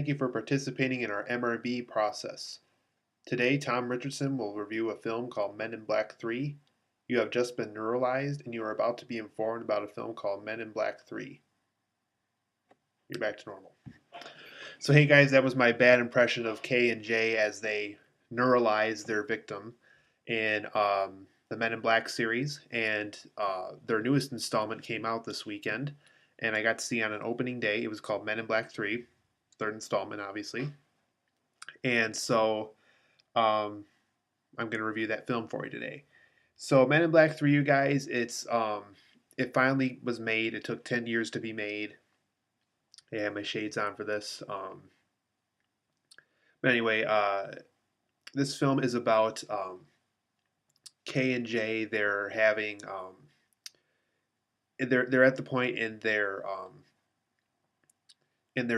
thank you for participating in our MRB process. Today, Tom Richardson will review a film called Men in Black 3. You have just been neuralized and you are about to be informed about a film called Men in Black 3. You're back to normal. So, hey guys, that was my bad impression of K and J as they neuralize their victim in the Men in Black series. And their newest installment came out this weekend. And I got to see on an opening day. It was called Men in Black 3, third installment, obviously. And so I'm going to review that film for you today. So Men in Black 3, you guys, it finally was made. It took 10 years to be made. I have my shades on for this. But anyway, this film is about K and J. They're having they're at the point in their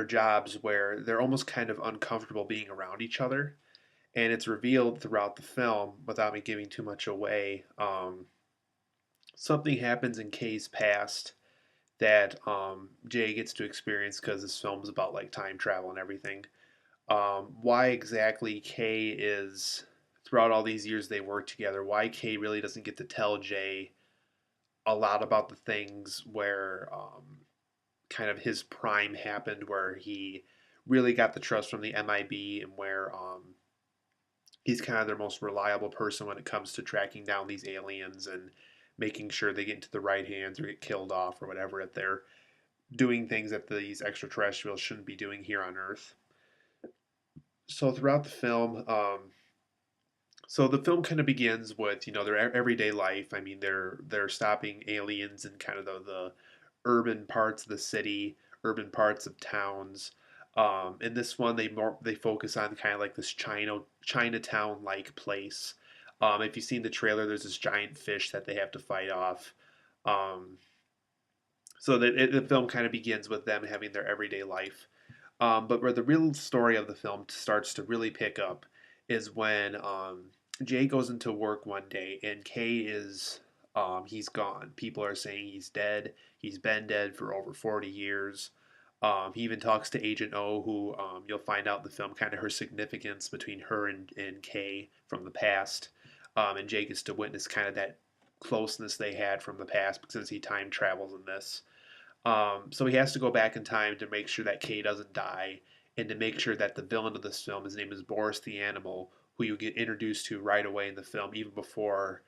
jobs where they're almost kind of uncomfortable being around each other, and it's revealed throughout the film without me giving too much away. Something happens in Kay's past that Jay gets to experience because this film is about like time travel and everything. Why exactly Kay is throughout all these years they work together, why Kay really doesn't get to tell Jay a lot about the things where kind of his prime happened, where he really got the trust from the MIB and where he's kind of their most reliable person when it comes to tracking down these aliens and making sure they get into the right hands or get killed off or whatever, if they're doing things that these extraterrestrials shouldn't be doing here on Earth. So throughout the film, so the film kind of begins with their everyday life. I mean, they're stopping aliens in kind of the urban parts of the city, urban parts of towns. In this one, they focus on kind of like this Chinatown like place. If you've seen the trailer, there's this giant fish that they have to fight off. Um, so the film kind of begins with them having their everyday life. But where the real story of the film starts to really pick up is when Jay goes into work one day and Kay is he's gone. People are saying he's dead. He's been dead for over 40 years. He even talks to Agent O, who you'll find out in the film kind of her significance between her and Kay from the past. And Jay gets to witness kind of that closeness they had from the past because he time travels in this. So he has to go back in time to make sure that Kay doesn't die and to make sure that the villain of this film, his name is Boris the Animal, who you get introduced to right away in the film, even before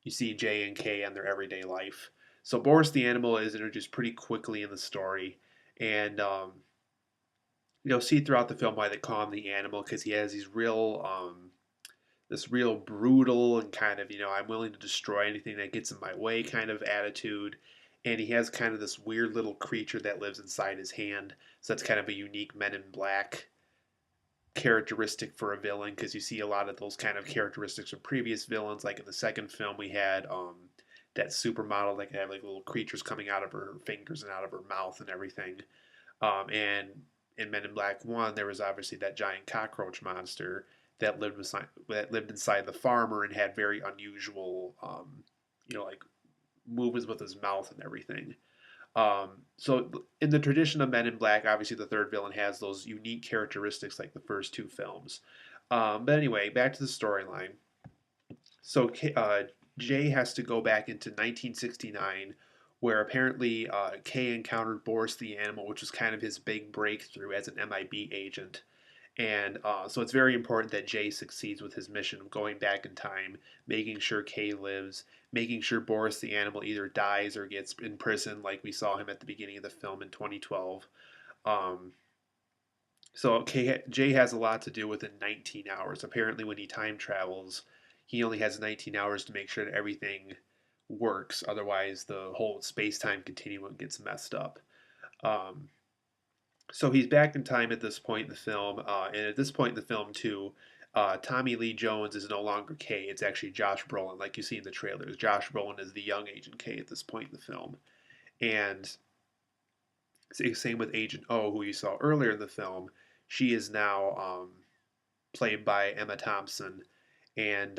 you see Jay and Kay on their everyday life. So Boris the Animal is introduced pretty quickly in the story, and you'll see throughout the film why they call him the Animal, because he has this real brutal and kind of I'm willing to destroy anything that gets in my way kind of attitude. And he has kind of this weird little creature that lives inside his hand. So that's kind of a unique Men in Black characteristic for a villain, because you see a lot of those kind of characteristics from previous villains. Like in the second film, we had that supermodel that could have like little creatures coming out of her fingers and out of her mouth and everything. And in Men in Black 1, there was obviously that giant cockroach monster that lived inside the farmer and had very unusual, like movements with his mouth and everything. So in the tradition of Men in Black, obviously the third villain has those unique characteristics like the first two films. But anyway, back to the storyline. So Jay has to go back into 1969, where apparently Kay encountered Boris the Animal, which was kind of his big breakthrough as an MIB agent. And so it's very important that Jay succeeds with his mission of going back in time, making sure Kay lives, making sure Boris the Animal either dies or gets in prison, like we saw him at the beginning of the film in 2012. Um, so Jay has a lot to do within 19 hours. Apparently, when he time travels, he only has 19 hours to make sure that everything works. Otherwise, the whole space-time continuum gets messed up. Um, so he's back in time at this point in the film, and at this point in the film too, Tommy Lee Jones is no longer K. It's actually Josh Brolin, like you see in the trailers. Josh Brolin is the young Agent K at this point in the film, and same with Agent O, who you saw earlier in the film. She is now played by Emma Thompson, and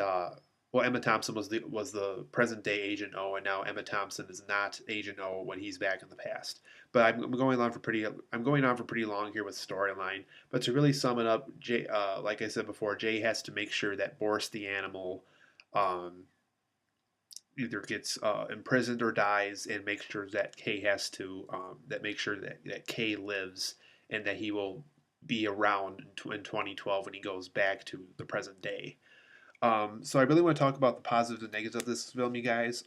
well, Emma Thompson was the present day Agent O, and now Emma Thompson is not Agent O when he's back in the past. But I'm going on for pretty long here with storyline. But to really sum it up, Jay, like I said before, Jay has to make sure that Boris the Animal, um, either gets imprisoned or dies, and make sure that Kay has to that make sure that Kay lives and that he will be around in 2012 when he goes back to the present day. So I really want to talk about the positives and negatives of this film, you guys.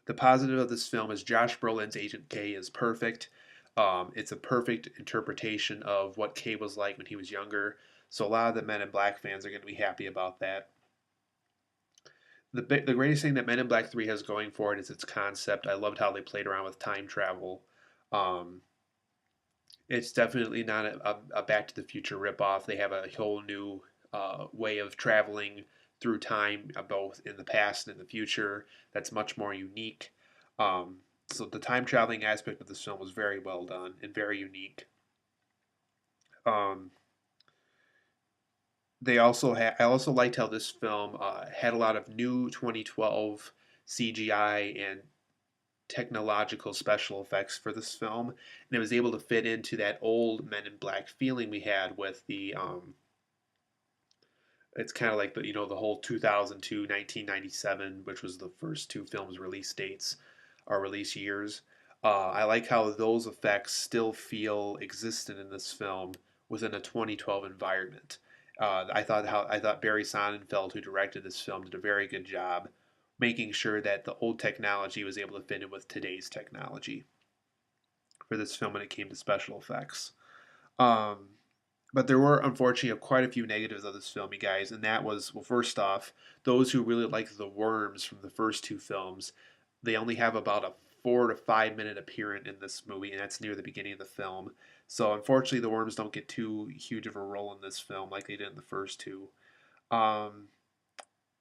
The positive of this film is Josh Brolin's Agent K is perfect. It's a perfect interpretation of what K was like when he was younger. So a lot of the Men in Black fans are going to be happy about that. The greatest thing that Men in Black 3 has going for it is its concept. I loved how they played around with time travel. Um, it's definitely not a Back to the Future ripoff. They have a whole new way of traveling through time, both in the past and in the future. That's much more unique. So the time traveling aspect of this film was very well done and very unique. Um, I also liked how this film had a lot of new 2012 CGI and technological special effects for this film, and it was able to fit into that old Men in Black feeling we had with the. It's kind of like the whole 2002 1997, which was the first two films release dates or release years. I like how those effects still feel existent in this film within a 2012 environment. I thought Barry Sonnenfeld, who directed this film, did a very good job making sure that the old technology was able to fit in with today's technology for this film when it came to special effects. Um, but there were unfortunately quite a few negatives of this film, you guys, and that was, well, first off, those who really like the worms from the first two films, they only have about a 4 to 5 minute appearance in this movie, and that's near the beginning of the film. So unfortunately, the worms don't get too huge of a role in this film like they did in the first two. Um,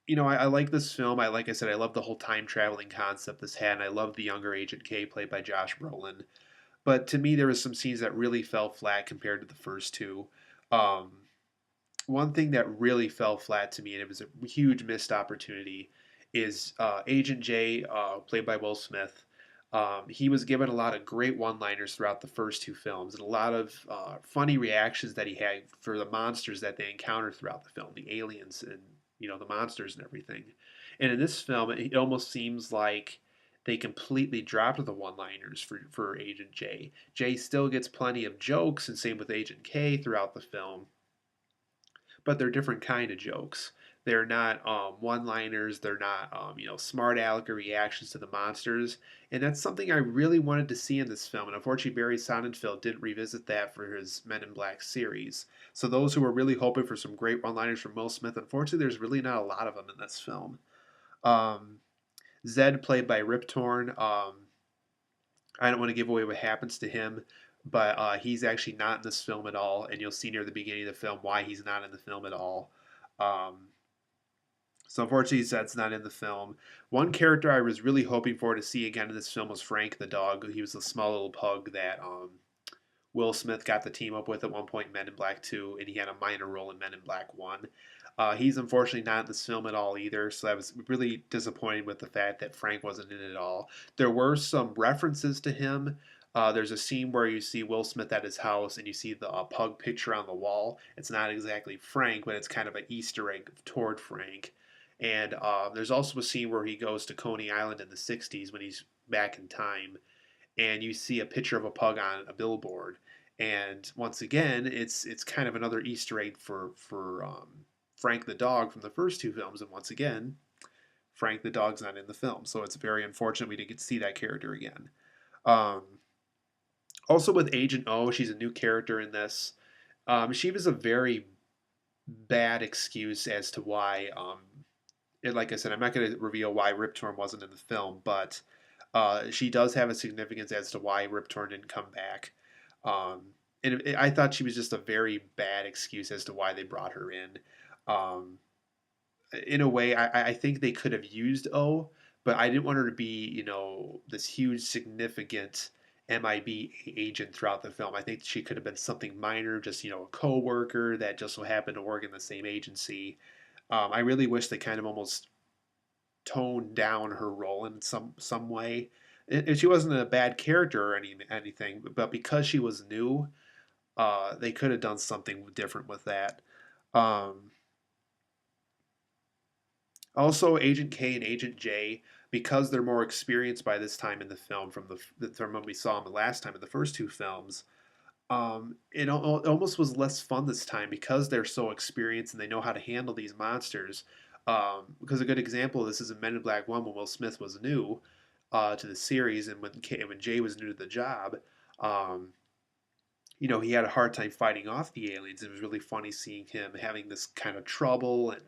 I like this film. Like I said, I love the whole time traveling concept this had, and I love the younger Agent K played by Josh Brolin. But to me, there was some scenes that really fell flat compared to the first two. Um, One thing that really fell flat to me, and it was a huge missed opportunity, is Agent J, played by Will Smith. He was given a lot of great one-liners throughout the first two films, and a lot of funny reactions that he had for the monsters that they encountered throughout the film, the aliens and the monsters and everything. And in this film, it almost seems like they completely dropped the one-liners for Agent J. J still gets plenty of jokes, and same with Agent K throughout the film, but they're different kind of jokes. They're not one-liners. They're not smart aleck or reactions to the monsters, and that's something I really wanted to see in this film. And unfortunately, Barry Sonnenfeld didn't revisit that for his Men in Black series. So those who were really hoping for some great one-liners from Will Smith, unfortunately, there's really not a lot of them in this film. Um, Zed, played by Rip Torn. I don't want to give away what happens to him, but he's actually not in this film at all, and you'll see near the beginning of the film why he's not in the film at all. Um, so unfortunately, Zed's not in the film. One character I was really hoping for to see again in this film was Frank the dog. He was the small little pug that Will Smith got the team up with at one point in Men in Black 2, and he had a minor role in Men in Black 1. He's unfortunately not in this film at all either, so I was really disappointed with the fact that Frank wasn't in it at all. There were some references to him. There's a scene where you see Will Smith at his house and you see the pug picture on the wall. It's not exactly Frank, but it's kind of an Easter egg toward Frank. And there's also a scene where he goes to Coney Island in the 60s when he's back in time, and you see a picture of a pug on a billboard. And once again, it's kind of another Easter egg for Frank the dog from the first two films. And once again, Frank the dog's not in the film, so it's very unfortunate we didn't get to see that character again. Um, Also with Agent O, she's a new character in this. She was a very bad excuse as to why. Like I said, I'm not going to reveal why Rip Torn wasn't in the film, but she does have a significance as to why Rip Torn didn't come back. I thought she was just a very bad excuse as to why they brought her in. Um, in a way, I think they could have used O, but I didn't want her to be, this huge, significant MIB agent throughout the film. I think she could have been something minor, just, a co-worker that just so happened to work in the same agency. I really wish they kind of almost toned down her role in some way. And she wasn't a bad character or anything, but because she was new, they could have done something different with that. Um, Also, Agent K and Agent J, because they're more experienced by this time in the film from when we saw them the last time in the first two films, it almost was less fun this time because they're so experienced and they know how to handle these monsters. Because a good example of this is in Men in Black 1 when Will Smith was new to the series and when Jay was new to the job. Um, he had a hard time fighting off the aliens. It was really funny seeing him having this kind of trouble and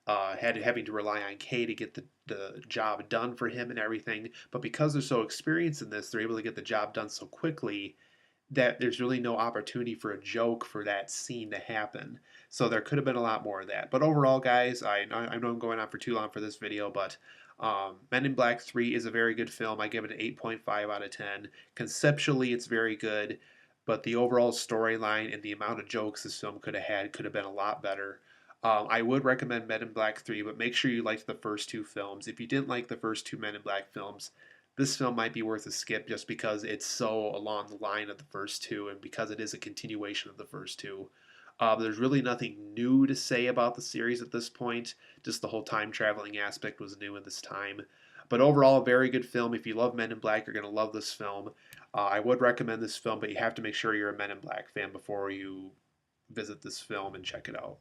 having to rely on Kay to get the job done for him and everything. But because they're so experienced in this, they're able to get the job done so quickly that there's really no opportunity for a joke for that scene to happen. So there could have been a lot more of that. But overall, guys, I know I'm going on for too long for this video, but Men in Black 3 is a very good film. I give it an 8.5 out of 10. Conceptually, it's very good, but the overall storyline and the amount of jokes this film could have had could have been a lot better. I would recommend Men in Black 3, but make sure you liked the first two films. If you didn't like the first two Men in Black films, this film might be worth a skip just because it's so along the line of the first two and because it is a continuation of the first two. There's really nothing new to say about the series at this point. Just the whole time traveling aspect was new in this time. But overall, a very good film. If you love Men in Black, you're going to love this film. I would recommend this film, but you have to make sure you're a Men in Black fan before you visit this film and check it out.